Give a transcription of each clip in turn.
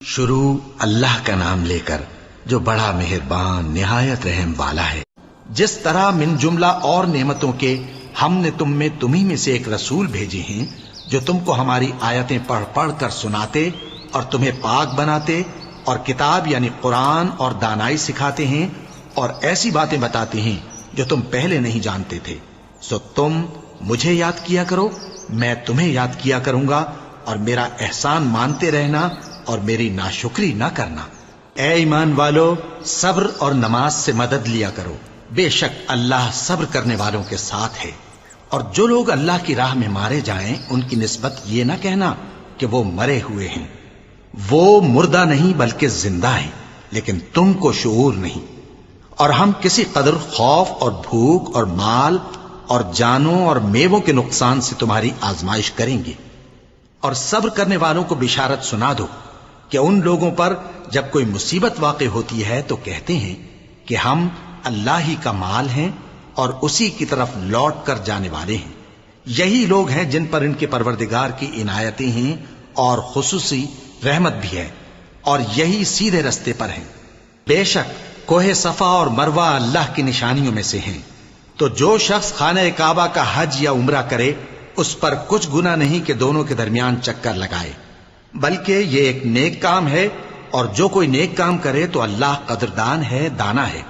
شروع اللہ کا نام لے کر جو بڑا مہربان نہایت رحم والا ہے۔ جس طرح من جملہ اور نعمتوں کے ہم نے تمہیں میں سے ایک رسول بھیجے ہیں جو تم کو ہماری آیتیں پڑھ پڑھ کر سناتے اور تمہیں پاک بناتے اور کتاب یعنی قرآن اور دانائی سکھاتے ہیں اور ایسی باتیں بتاتے ہیں جو تم پہلے نہیں جانتے تھے، سو تم مجھے یاد کیا کرو، میں تمہیں یاد کیا کروں گا، اور میرا احسان مانتے رہنا اور میری ناشکری نہ کرنا۔ اے ایمان والو، صبر اور نماز سے مدد لیا کرو، بے شک اللہ صبر کرنے والوں کے ساتھ ہے۔ اور جو لوگ اللہ کی راہ میں مارے جائیں ان کی نسبت یہ نہ کہنا کہ وہ مرے ہوئے ہیں، وہ مردہ نہیں بلکہ زندہ ہیں، لیکن تم کو شعور نہیں۔ اور ہم کسی قدر خوف اور بھوک اور مال اور جانوں اور میووں کے نقصان سے تمہاری آزمائش کریں گے، اور صبر کرنے والوں کو بشارت سنا دو کہ ان لوگوں پر جب کوئی مصیبت واقع ہوتی ہے تو کہتے ہیں کہ ہم اللہ ہی کا مال ہیں اور اسی کی طرف لوٹ کر جانے والے ہیں۔ یہی لوگ ہیں جن پر ان کے پروردگار کی عنایتیں ہیں اور خصوصی رحمت بھی ہے، اور یہی سیدھے رستے پر ہیں۔ بے شک کوہ صفا اور مروہ اللہ کی نشانیوں میں سے ہیں، تو جو شخص خانہ کعبہ کا حج یا عمرہ کرے اس پر کچھ گناہ نہیں کہ دونوں کے درمیان چکر لگائے، بلکہ یہ ایک نیک کام ہے، اور جو کوئی نیک کام کرے تو اللہ قدردان ہے، دانا ہے۔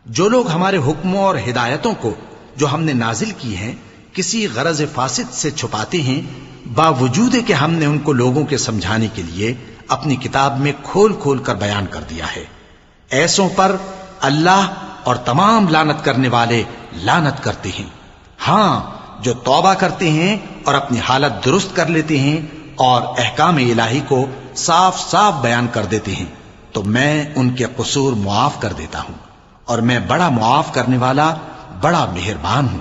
جو لوگ ہمارے حکموں اور ہدایتوں کو جو ہم نے نازل کی ہیں کسی غرض فاسد سے چھپاتے ہیں، باوجود کہ ہم نے ان کو لوگوں کے سمجھانے کے لیے اپنی کتاب میں کھول کھول کر بیان کر دیا ہے، ایسوں پر اللہ اور تمام لعنت کرنے والے لعنت کرتے ہیں۔ ہاں، جو توبہ کرتے ہیں اور اپنی حالت درست کر لیتے ہیں اور احکام الہی کو صاف صاف بیان کر دیتے ہیں تو میں ان کے قصور معاف کر دیتا ہوں، اور میں بڑا معاف کرنے والا بڑا مہربان ہوں۔